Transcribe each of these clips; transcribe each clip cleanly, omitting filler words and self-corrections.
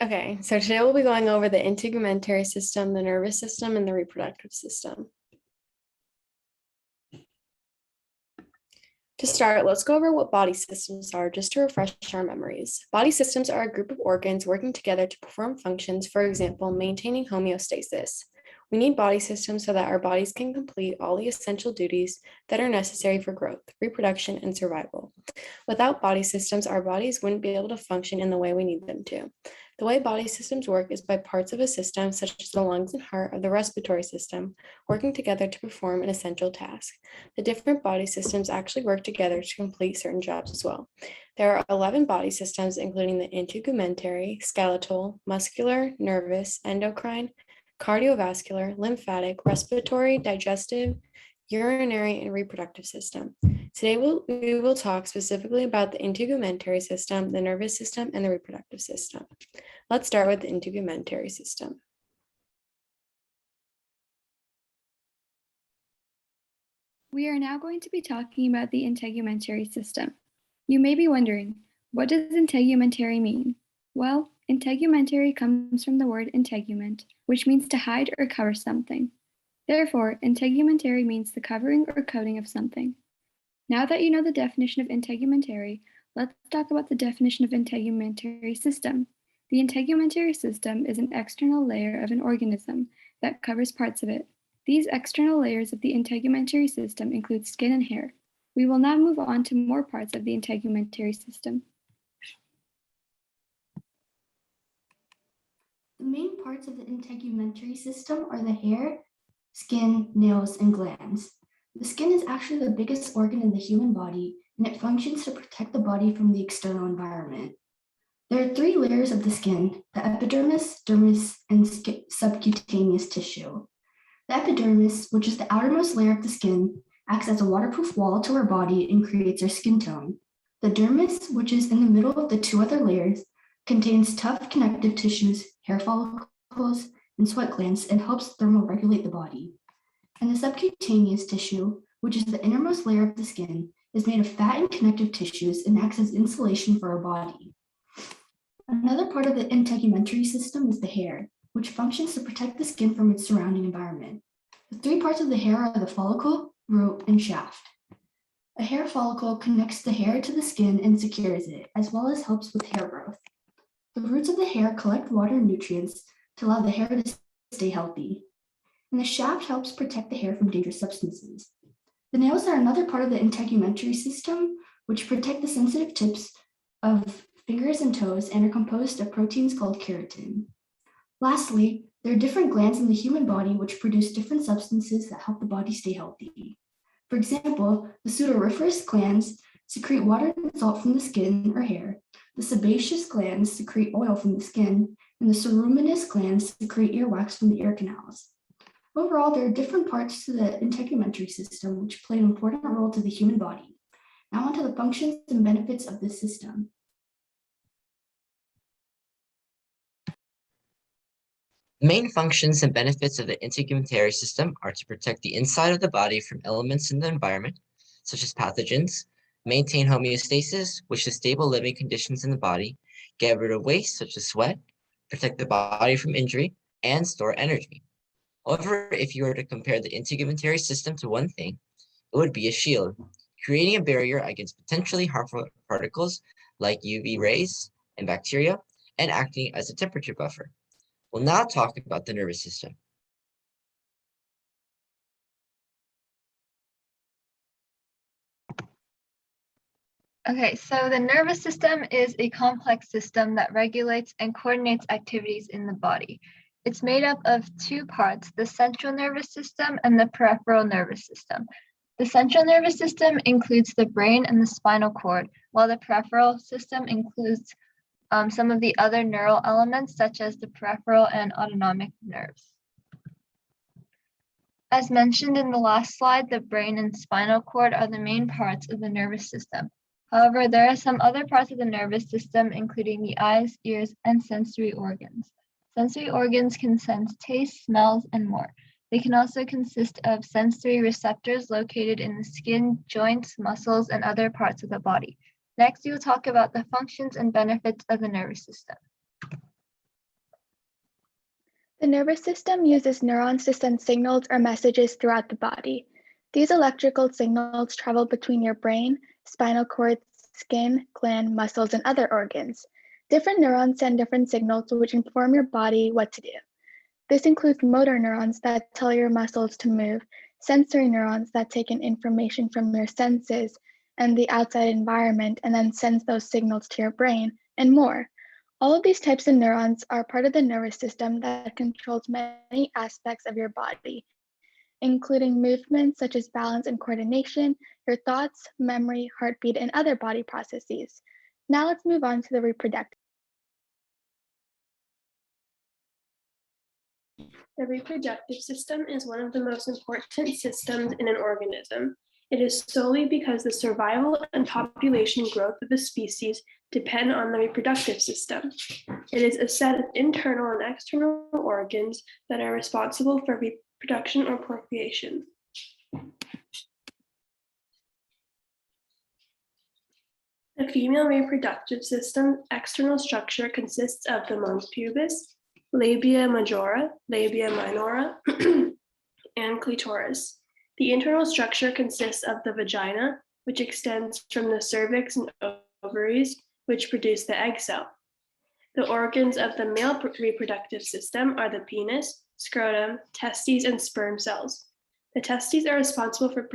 Okay, so today we'll be going over the integumentary system, the nervous system, and the reproductive system. To start, let's go over what body systems are just to refresh our memories. Body systems are a group of organs working together to perform functions, for example, maintaining homeostasis. We need body systems so that our bodies can complete all the essential duties that are necessary for growth, reproduction, and survival. Without body systems, our bodies wouldn't be able to function in the way we need them to. The way body systems work is by parts of a system, such as the lungs and heart of the respiratory system, working together to perform an essential task. The different body systems actually work together to complete certain jobs as well. There are 11 body systems, including the integumentary, skeletal, muscular, nervous, endocrine, cardiovascular, lymphatic, respiratory, digestive, urinary, and reproductive system. Today, we will talk specifically about the integumentary system, the nervous system, and the reproductive system. Let's start with the integumentary system. We are now going to be talking about the integumentary system. You may be wondering, what does integumentary mean? Well, integumentary comes from the word integument, which means to hide or cover something. Therefore, integumentary means the covering or coating of something. Now that you know the definition of integumentary, let's talk about the definition of integumentary system. The integumentary system is an external layer of an organism that covers parts of it. These external layers of the integumentary system include skin and hair. We will now move on to more parts of the integumentary system. The main parts of the integumentary system are the hair, skin, nails, and glands. The skin is actually the biggest organ in the human body, and it functions to protect the body from the external environment. There are 3 layers of the skin: the epidermis, dermis, and subcutaneous tissue. The epidermis, which is the outermost layer of the skin, acts as a waterproof wall to our body and creates our skin tone. The dermis, which is in the middle of the 2 other layers, contains tough connective tissues, hair follicles, and sweat glands, and helps thermoregulate the body. And the subcutaneous tissue, which is the innermost layer of the skin, is made of fat and connective tissues and acts as insulation for our body. Another part of the integumentary system is the hair, which functions to protect the skin from its surrounding environment. The 3 parts of the hair are the follicle, root, and shaft. A hair follicle connects the hair to the skin and secures it, as well as helps with hair growth. The roots of the hair collect water and nutrients to allow the hair to stay healthy. And the shaft helps protect the hair from dangerous substances. The nails are another part of the integumentary system, which protect the sensitive tips of fingers and toes and are composed of proteins called keratin. Lastly, there are different glands in the human body which produce different substances that help the body stay healthy. For example, the sudoriferous glands secrete water and salt from the skin or hair. The sebaceous glands secrete oil from the skin, and the ceruminous glands secrete earwax from the ear canals. Overall, there are different parts to the integumentary system which play an important role to the human body. Now on to the functions and benefits of this system. The main functions and benefits of the integumentary system are to protect the inside of the body from elements in the environment, such as pathogens, maintain homeostasis, which is stable living conditions in the body, get rid of waste, such as sweat, protect the body from injury, and store energy. However, if you were to compare the integumentary system to one thing, it would be a shield, creating a barrier against potentially harmful particles like UV rays and bacteria, and acting as a temperature buffer. We'll now talk about the nervous system. Okay, so the nervous system is a complex system that regulates and coordinates activities in the body. It's made up of 2 parts, the central nervous system and the peripheral nervous system. The central nervous system includes the brain and the spinal cord, while the peripheral system includes some of the other neural elements, such as the peripheral and autonomic nerves. As mentioned in the last slide, the brain and spinal cord are the main parts of the nervous system. However, there are some other parts of the nervous system, including the eyes, ears, and sensory organs. Sensory organs can sense taste, smells, and more. They can also consist of sensory receptors located in the skin, joints, muscles, and other parts of the body. Next, we will talk about the functions and benefits of the nervous system. The nervous system uses neurons to send signals or messages throughout the body. These electrical signals travel between your brain, spinal cord, skin, gland, muscles, and other organs. Different neurons send different signals which inform your body what to do. This includes motor neurons that tell your muscles to move, sensory neurons that take in information from your senses and the outside environment and then sends those signals to your brain, and more. All of these types of neurons are part of the nervous system that controls many aspects of your body, including movements such as balance and coordination, your thoughts, memory, heartbeat, and other body processes. Now let's move on to the reproductive. The reproductive system is one of the most important systems in an organism. It is solely because the survival and population growth of a species depend on the reproductive system. It is a set of internal and external organs that are responsible for reproduction or procreation. The female reproductive system external structure consists of the mons pubis, labia majora, labia minora, and clitoris. The internal structure consists of the vagina, which extends from the cervix and ovaries, which produce the egg cell. The organs of the male reproductive system are the penis, scrotum, testes, and sperm cells. The testes are responsible for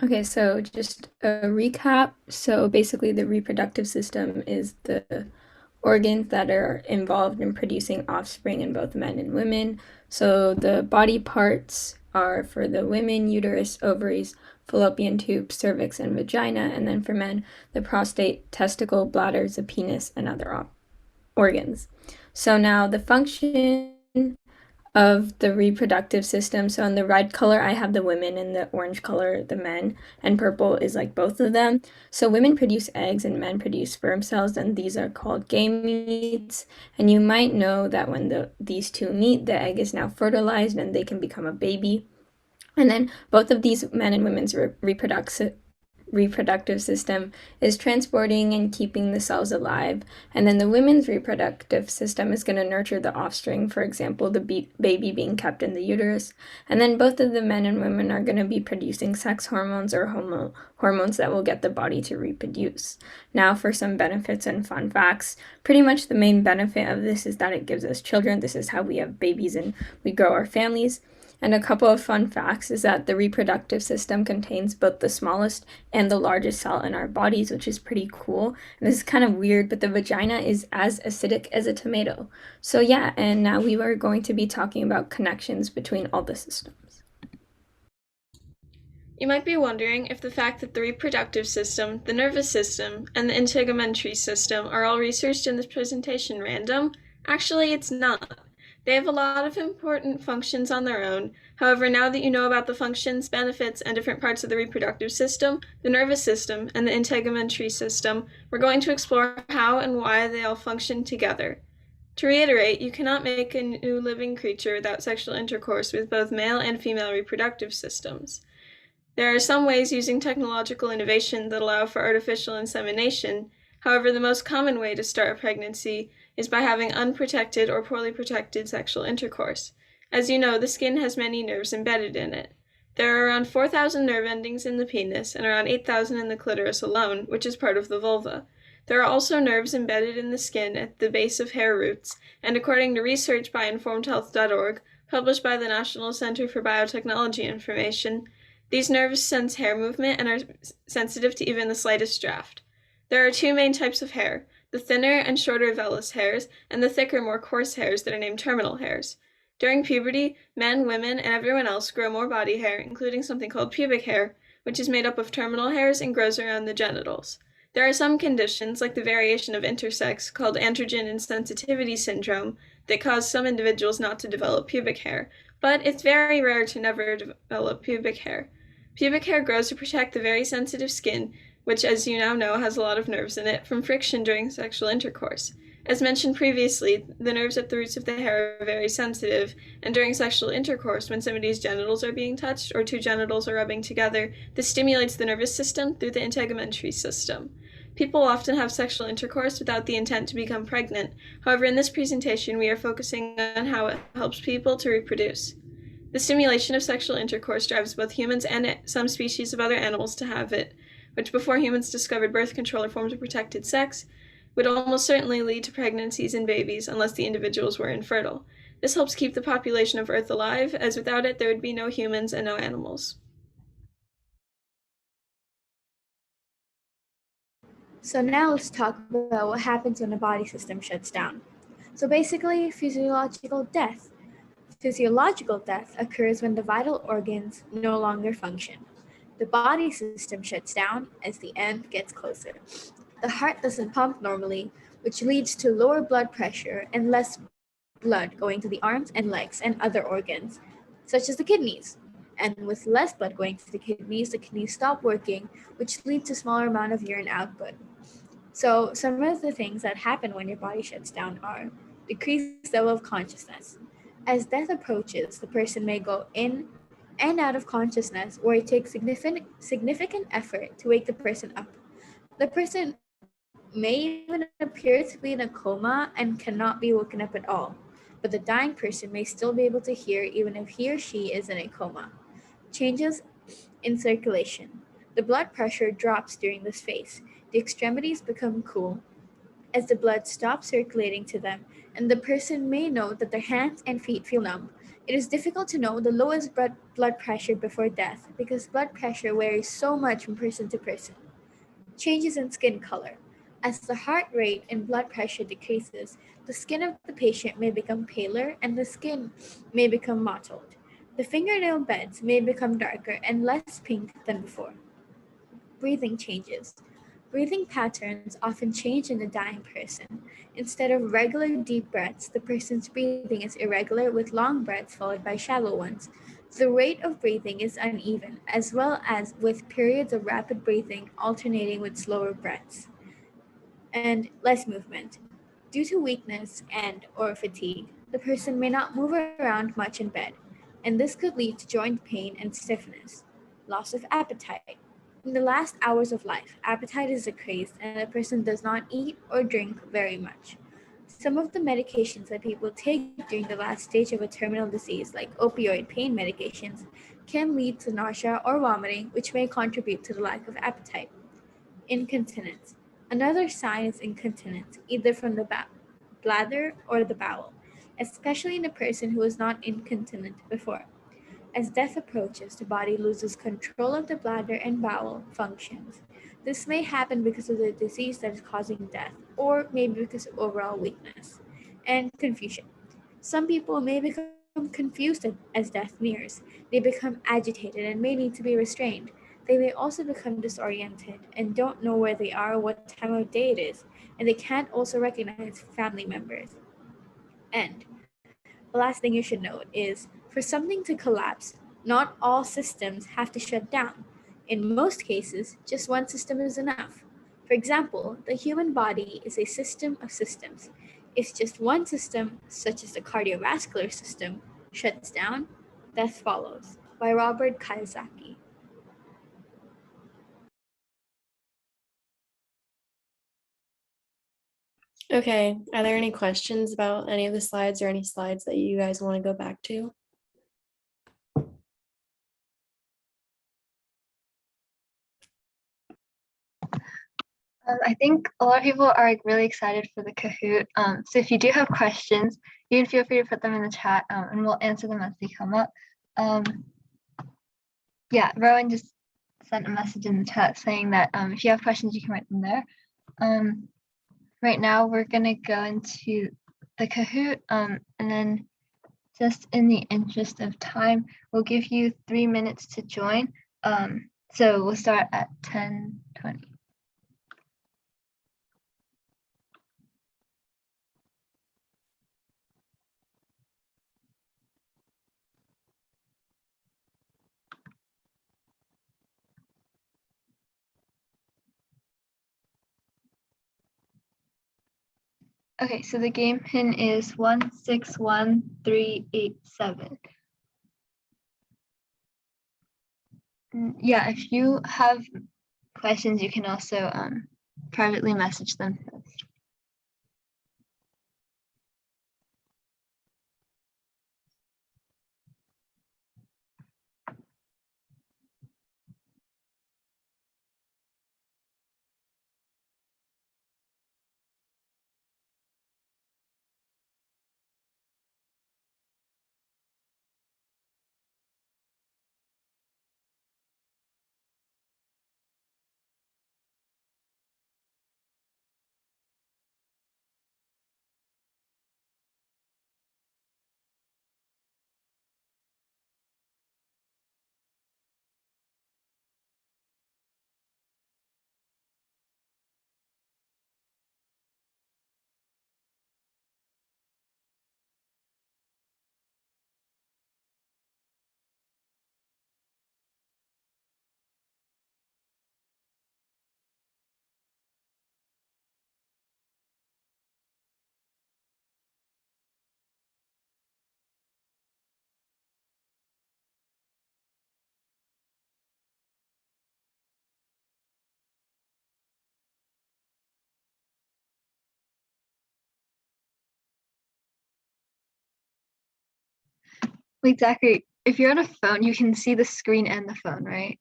Okay, so just a recap. So basically the reproductive system is the organs that are involved in producing offspring in both men and women. So the body parts are for the women, uterus, ovaries, fallopian tube, cervix, and vagina. And then for men, the prostate, testicle, bladders, the penis, and other organs. So now the function of the reproductive system. So in the red color, I have the women, and the orange color, the men, and purple is like both of them. So women produce eggs and men produce sperm cells, and these are called gametes. And you might know that when these two meet, the egg is now fertilized and they can become a baby. And then both of these men and women's reproductive system is transporting and keeping the cells alive. And then the women's reproductive system is going to nurture the offspring, for example, the baby being kept in the uterus. And then both of the men and women are going to be producing sex hormones or hormones that will get the body to reproduce. Now for some benefits and fun facts. Pretty much the main benefit of this is that it gives us children. This is how we have babies and we grow our families. And a couple of fun facts is that the reproductive system contains both the smallest and the largest cell in our bodies, which is pretty cool. And this is kind of weird, but the vagina is as acidic as a tomato. So yeah, and now we are going to be talking about connections between all the systems. You might be wondering if the fact that the reproductive system, the nervous system, and the integumentary system are all researched in this presentation random. Actually, it's not. They have a lot of important functions on their own. However, now that you know about the functions, benefits, and different parts of the reproductive system, the nervous system, and the integumentary system, we're going to explore how and why they all function together. To reiterate, you cannot make a new living creature without sexual intercourse with both male and female reproductive systems. There are some ways using technological innovation that allow for artificial insemination. However, the most common way to start a pregnancy is by having unprotected or poorly protected sexual intercourse. As you know, the skin has many nerves embedded in it. There are around 4,000 nerve endings in the penis and around 8,000 in the clitoris alone, which is part of the vulva. There are also nerves embedded in the skin at the base of hair roots, and according to research by informedhealth.org, published by the National Center for Biotechnology Information, these nerves sense hair movement and are sensitive to even the slightest draft. There are two main types of hair, the thinner and shorter vellus hairs, and the thicker, more coarse hairs that are named terminal hairs. During puberty, men, women, and everyone else grow more body hair, including something called pubic hair, which is made up of terminal hairs and grows around the genitals. There are some conditions, like the variation of intersex, called androgen insensitivity syndrome, that cause some individuals not to develop pubic hair, but it's very rare to never develop pubic hair. Pubic hair grows to protect the very sensitive skin, which, as you now know, has a lot of nerves in it, from friction during sexual intercourse. As mentioned previously, the nerves at the roots of the hair are very sensitive, and during sexual intercourse, when somebody's genitals are being touched or two genitals are rubbing together, this stimulates the nervous system through the integumentary system. People often have sexual intercourse without the intent to become pregnant. However, in this presentation, we are focusing on how it helps people to reproduce. The stimulation of sexual intercourse drives both humans and some species of other animals to have it, which before humans discovered birth control or forms of protected sex, would almost certainly lead to pregnancies and babies unless the individuals were infertile. This helps keep the population of Earth alive, as without it there would be no humans and no animals. So now let's talk about what happens when the body system shuts down. So basically, physiological death. Physiological death occurs when the vital organs no longer function. The body system shuts down as the end gets closer. The heart doesn't pump normally, which leads to lower blood pressure and less blood going to the arms and legs and other organs, such as the kidneys. And with less blood going to the kidneys stop working, which leads to smaller amount of urine output. So some of the things that happen when your body shuts down are decreased level of consciousness. As death approaches, the person may go in and out of consciousness, where it takes significant effort to wake the person up. The person may even appear to be in a coma and cannot be woken up at all, but the dying person may still be able to hear even if he or she is in a coma. Changes in circulation. The blood pressure drops during this phase. The extremities become cool as the blood stops circulating to them, and the person may know that their hands and feet feel numb. It is difficult to know the lowest blood pressure before death because blood pressure varies so much from person to person. Changes in skin color. As the heart rate and blood pressure decreases, the skin of the patient may become paler and the skin may become mottled. The fingernail beds may become darker and less pink than before. Breathing changes. Breathing patterns often change in the dying person. Instead of regular deep breaths, the person's breathing is irregular with long breaths followed by shallow ones. The rate of breathing is uneven, as well as with periods of rapid breathing alternating with slower breaths. And less movement. Due to weakness and/or fatigue, the person may not move around much in bed, and this could lead to joint pain and stiffness. Loss of appetite. In the last hours of life, appetite is decreased and the person does not eat or drink very much. Some of the medications that people take during the last stage of a terminal disease, like opioid pain medications, can lead to nausea or vomiting, which may contribute to the lack of appetite. Incontinence. Another sign is incontinence, either from the bladder or the bowel, especially in a person who was not incontinent before. As death approaches, the body loses control of the bladder and bowel functions. This may happen because of the disease that is causing death, or maybe because of overall weakness. And confusion. Some people may become confused as death nears. They become agitated and may need to be restrained. They may also become disoriented and don't know where they are or what time of day it is, and they can't also recognize family members. And the last thing you should note is for something to collapse, not all systems have to shut down. In most cases, just one system is enough. For example, the human body is a system of systems. If just one system, such as the cardiovascular system, shuts down, death follows. By Robert Kiyosaki. Okay, are there any questions about any of the slides or any slides that you guys want to go back to? I think a lot of people are really excited for the Kahoot. So if you do have questions, you can feel free to put them in the chat and we'll answer them as they come up. Yeah, Rowan just sent a message in the chat saying that if you have questions, you can write them there. Right now, we're going to go into the Kahoot and then just in the interest of time, we'll give you 3 minutes to join. So we'll start at 10:20. Okay, so the game pin is 161387. Yeah, if you have questions, you can also privately message them first. Wait, Zachary, if you're on a phone, you can see the screen and the phone, right?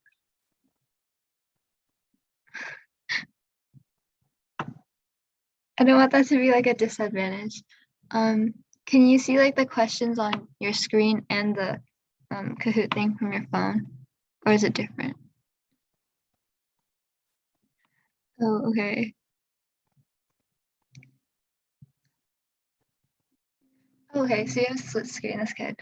I don't want that to be like a disadvantage. Can you see like the questions on your screen and the Kahoot thing from your phone? Or is it different? Oh, okay. Okay, so you have a split screen, that's good.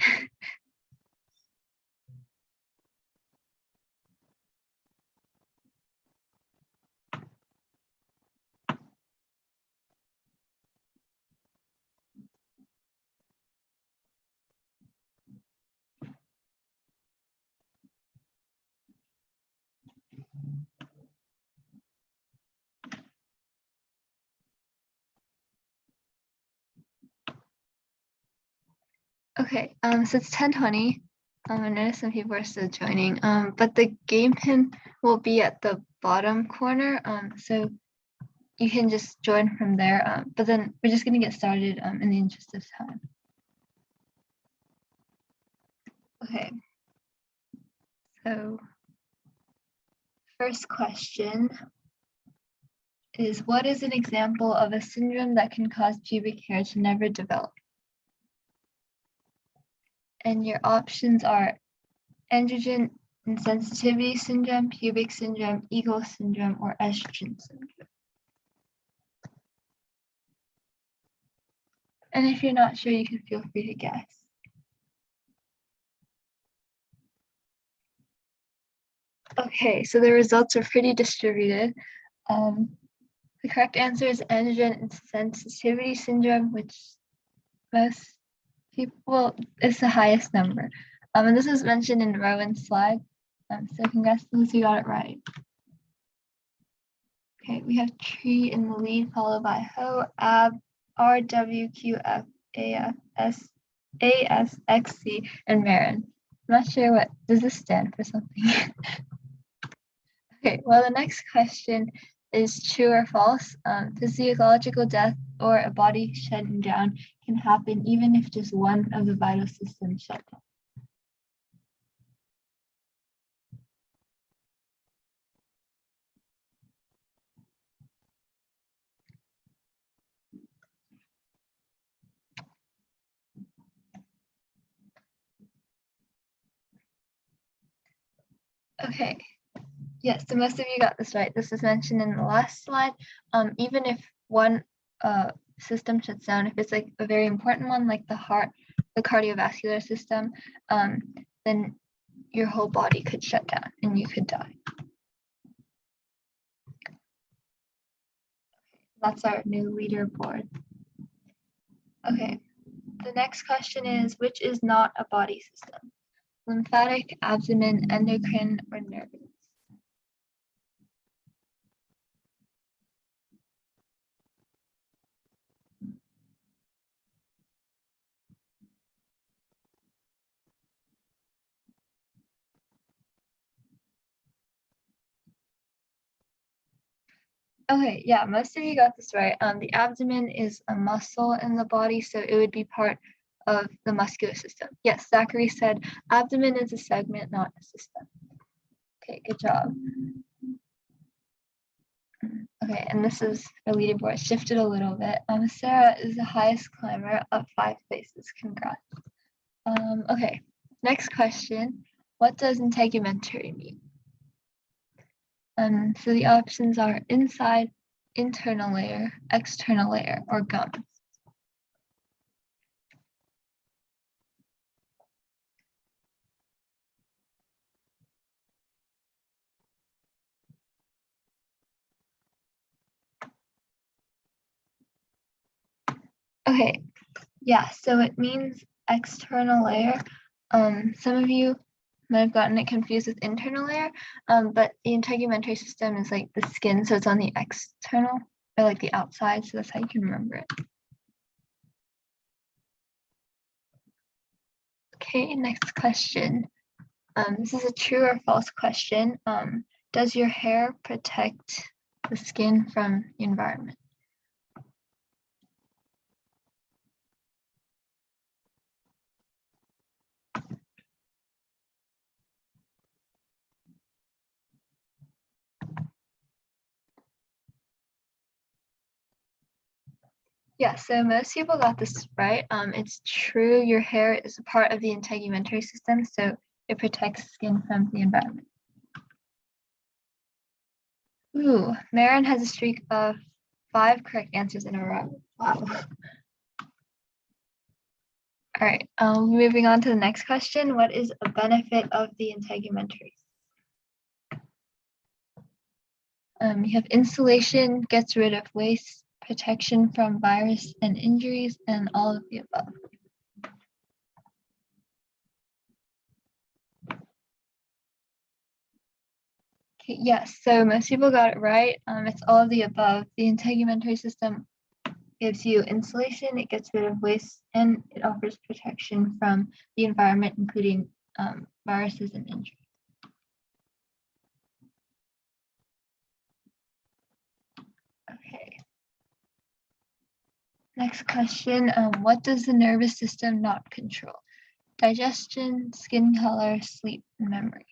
Okay, so it's 10:20. I noticed some people are still joining. But the game pin will be at the bottom corner. So you can just join from there. But then we're just gonna get started in the interest of time. Okay. So first question is, what is an example of a syndrome that can cause pubic hair to never develop? And your options are androgen insensitivity syndrome, pubic syndrome, Eagle syndrome, or estrogen syndrome. And if you're not sure, you can feel free to guess. Okay, so the results are pretty distributed. The correct answer is androgen insensitivity syndrome, which most people, is the highest number. And this was mentioned in Rowan's slide. So congratulations, you got it right. Okay, we have Tree in the lead, followed by Ho, Ab, R, W, Q, F, A, F, S, A, S, X, C, and Marin. I'm not sure what, does this stand for something? Okay, well, the next question is true or false. Physiological death or a body shutting down can happen even if just one of the vital systems shut down. Okay, yes, so most of you got this right. This was mentioned in the last slide. Even if one system shuts down, if it's like a very important one, like the heart, the cardiovascular system, then your whole body could shut down and you could die. That's our new leaderboard. Okay, the next question is, which is not a body system? Lymphatic, abdomen, endocrine, or nervous? Okay, yeah, most of you got this right. The abdomen is a muscle in the body, so it would be part of the muscular system. Yes, Zachary said abdomen is a segment, not a system. Okay, good job. Okay, and this is a leaderboard shifted a little bit. Sarah is the highest climber up 5 places. Congrats. Okay, next question. What does integumentary mean? So the options are inside, internal layer, external layer, or gums. Okay, yeah, so it means external layer. Some of you might have gotten it confused with internal layer, but the integumentary system is like the skin, so it's on the external or like the outside, so that's how you can remember it. Okay, next question. This is a true or false question. Does your hair protect the skin from the environment? Yeah, so most people got this right. It's true, your hair is a part of the integumentary system, so it protects skin from the environment. Ooh, Marin has a streak of 5 correct answers in a row. Wow. All right, moving on to the next question. What is a benefit of the integumentary? You have insulation, gets rid of waste, protection from virus and injuries, and all of the above. Okay, yes, so most people got it right. It's all of the above. The integumentary system gives you insulation, it gets rid of waste, and it offers protection from the environment, including viruses and injuries. Okay. Next question, what does the nervous system not control? Digestion, skin color, sleep, and memory.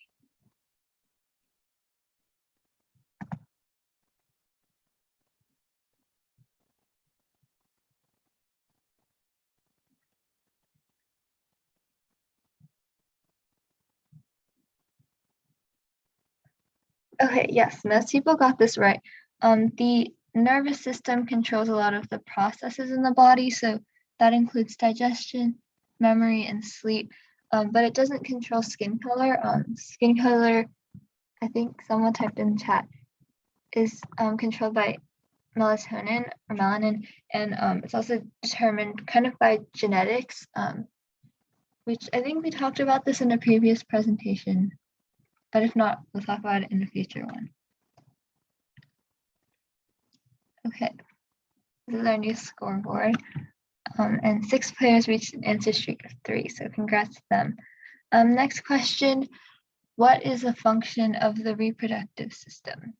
Okay, yes, most people got this right. The nervous system controls a lot of the processes in the body, so that includes digestion, memory, and sleep, but it doesn't control skin color. Skin color, I think someone typed in chat, is controlled by melatonin or melanin, and it's also determined kind of by genetics, which I think we talked about this in a previous presentation, but if not, we'll talk about it in a future one. Okay, this is our new scoreboard, and 6 players reached an answer streak of 3, so congrats to them. Next question, what is a function of the reproductive system?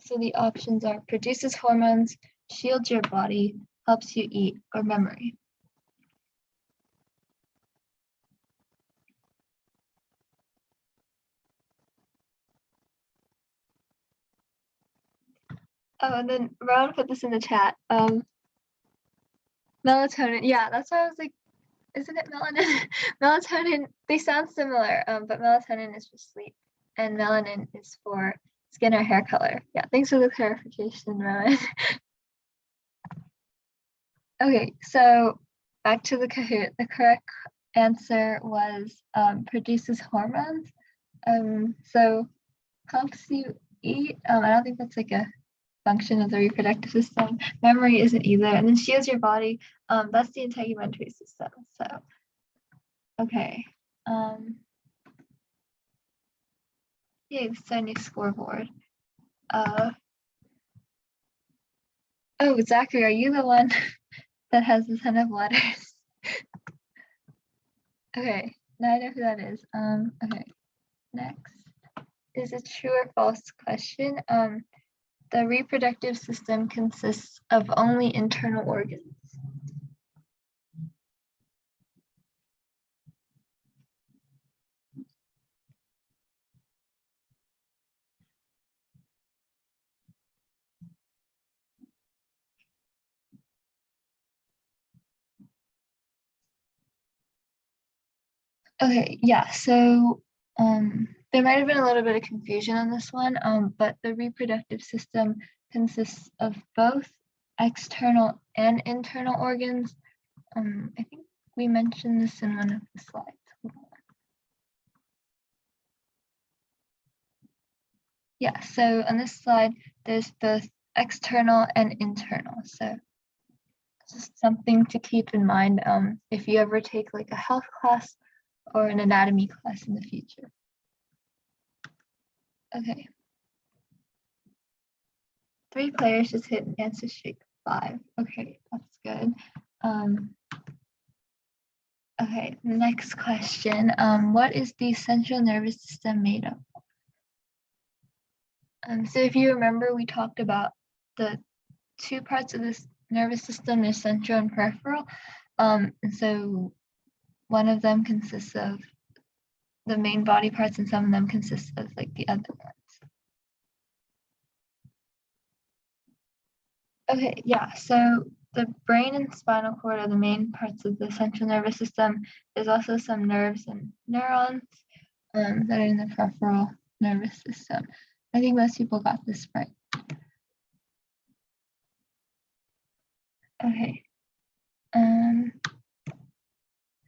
So the options are produces hormones, shields your body, helps you eat, or memory. Oh, and then Rowan put this in the chat. Melatonin, yeah, that's why I was like, isn't it melanin? Melatonin, they sound similar, but melatonin is for sleep, and melanin is for skin or hair color. Yeah, thanks for the clarification, Rowan. Okay, so back to the Kahoot. The correct answer was produces hormones. So helps you eat. I don't think that's like a function of the reproductive system. Memory isn't either. And then shields your body. That's the integumentary system. So, okay. Yeah, this is our new scoreboard. Oh, Zachary, are you the one that has a ton of letters? Okay, now I know who that is. Okay, next is a true or false question. The reproductive system consists of only internal organs. Okay, yeah, so there might have been a little bit of confusion on this one, but the reproductive system consists of both external and internal organs. I think we mentioned this in one of the slides. Hold on. Yeah, so on this slide, there's both external and internal. So just something to keep in mind if you ever take like a health class or an anatomy class in the future. Okay. 3 players just hit an answer streak 5. Okay, that's good. Okay, next question. What is the central nervous system made of? So if you remember, we talked about the 2 parts of this nervous system, there's central and peripheral. And so one of them consists of the main body parts and some of them consist of like the other ones. Okay, yeah, so the brain and spinal cord are the main parts of the central nervous system. There's also some nerves and neurons that are in the peripheral nervous system. I think most people got this right. Okay.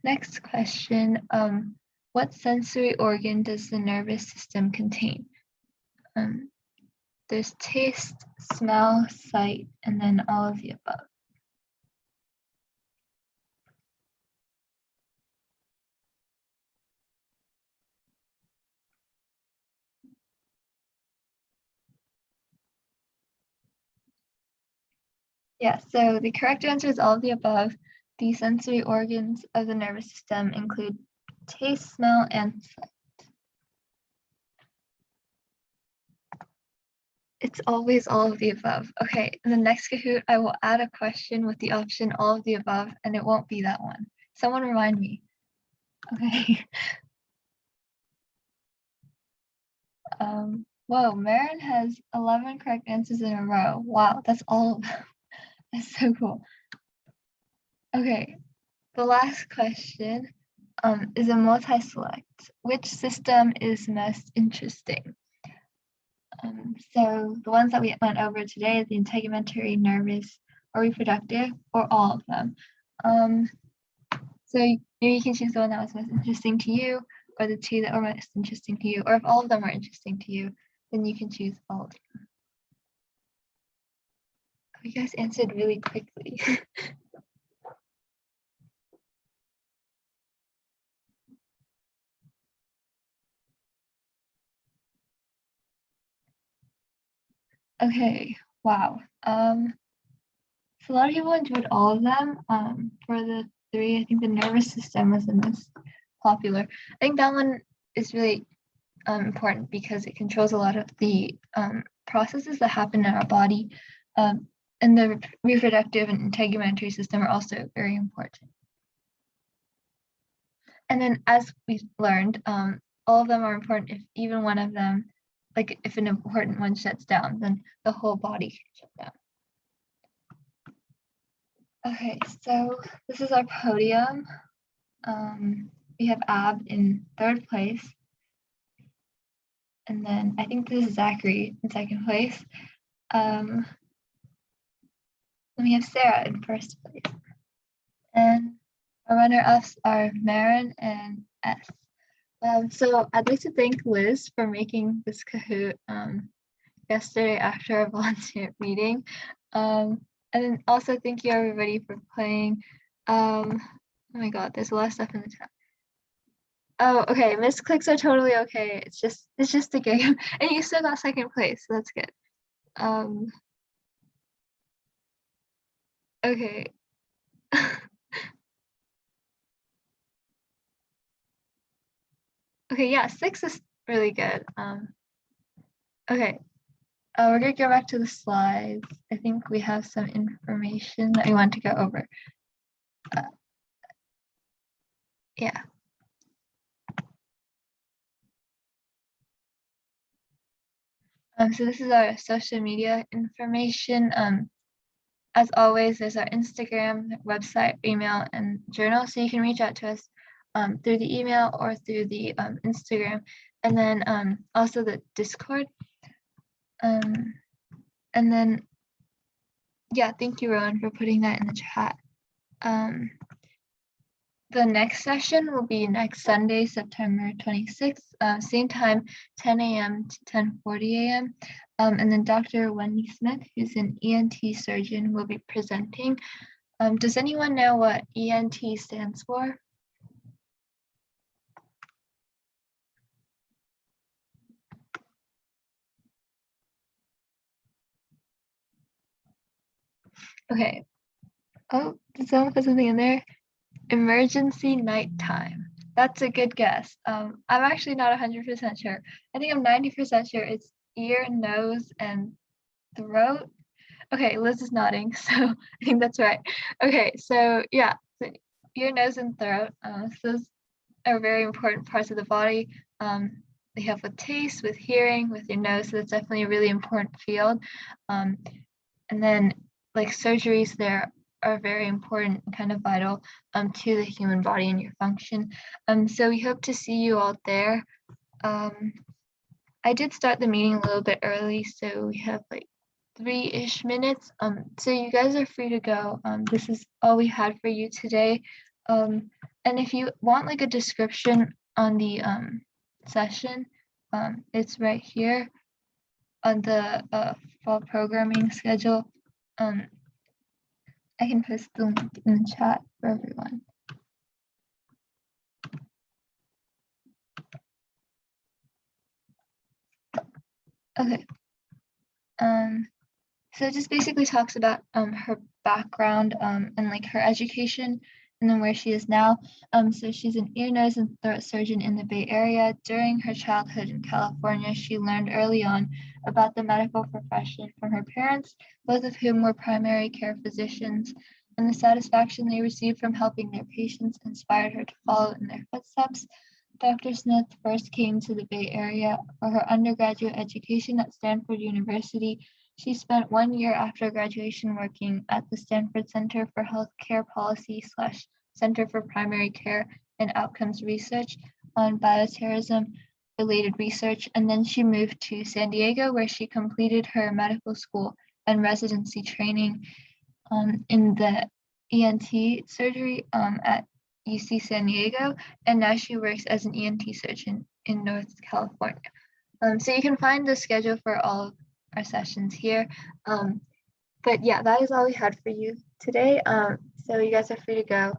Next question. What sensory organ does the nervous system contain? There's taste, smell, sight, and then all of the above. Yeah, so the correct answer is all of the above. The sensory organs of the nervous system include taste, smell, and sight. It's always all of the above. Okay, in the next Kahoot, I will add a question with the option all of the above, and it won't be that one. Someone remind me. Okay. Whoa, Marin has 11 correct answers in a row. Wow, that's all of them. That's so cool. Okay, the last question is a multi-select. Which system is most interesting? So the ones that we went over today is the integumentary, nervous, or reproductive, or all of them. So you can choose the one that was most interesting to you, or the 2 that were most interesting to you, or if all of them were interesting to you, then you can choose all of them. You guys answered really quickly. Okay, wow. So a lot of people enjoyed all of them. For the 3, I think the nervous system was the most popular. I think that one is really important because it controls a lot of the processes that happen in our body. And the reproductive and integumentary system are also very important. And then as we learned, all of them are important if even one of them, like if an important one shuts down, then the whole body can shut down. Okay, so this is our podium. We have Ab in 3rd place. And then I think this is Zachary in 2nd place. Then we have Sarah in 1st place. And our runner-ups are Marin and S. So I'd like to thank Liz for making this Kahoot yesterday after our volunteer meeting. And then also thank you everybody for playing. Oh my God, there's a lot of stuff in the chat. Oh, okay, misclicks are totally okay. It's just a game. And you still got 2nd place, so that's good. Okay. Okay, yeah, 6 is really good. Okay. We're going to go back to the slides. I think we have some information that we want to go over. Yeah. So this is our social media information. As always, there's our Instagram, website, email, and journal. So you can reach out to us through the email or through the Instagram, and then also the Discord. And then, yeah, thank you, Rowan, for putting that in the chat. The next session will be next Sunday, September 26th, same time, 10 a.m. to 10:40 a.m. And then Dr. Wendy Smith, who's an ENT surgeon, will be presenting. Does anyone know what ENT stands for? Okay. Oh, did someone put something in there? Emergency nighttime. That's a good guess. I'm actually not 100% sure. I think I'm 90% sure it's ear, nose, and throat. Okay, Liz is nodding, so I think that's right. Okay, so yeah, so ear, nose, and throat. So those are very important parts of the body. They help with taste, with hearing, with your nose. So that's definitely a really important field. And then like surgeries there are very important and kind of vital to the human body and your function. So we hope to see you all there. I did start the meeting a little bit early, so we have like 3-ish minutes. So you guys are free to go. This is all we had for you today. And if you want like a description on the session, it's right here on the fall programming schedule. I can post the link in the chat for everyone. Okay. So it just basically talks about her background and like her education and then where she is now. So she's an ear, nose, and throat surgeon in the Bay Area. During her childhood in California, she learned early on about the medical profession from her parents, both of whom were primary care physicians, and the satisfaction they received from helping their patients inspired her to follow in their footsteps. Dr. Smith first came to the Bay Area for her undergraduate education at Stanford University. She spent 1 year after graduation working at the Stanford Center for Healthcare Policy / Center for Primary Care and Outcomes Research on bioterrorism-related research, and then she moved to San Diego, where she completed her medical school and residency training in the ENT surgery at UC San Diego, and now she works as an ENT surgeon in North California. So you can find the schedule for all of our sessions here. But yeah, that is all we had for you today. So you guys are free to go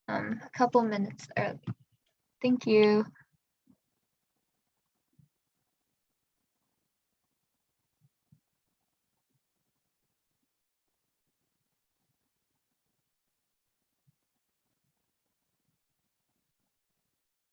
a couple minutes early. Thank you.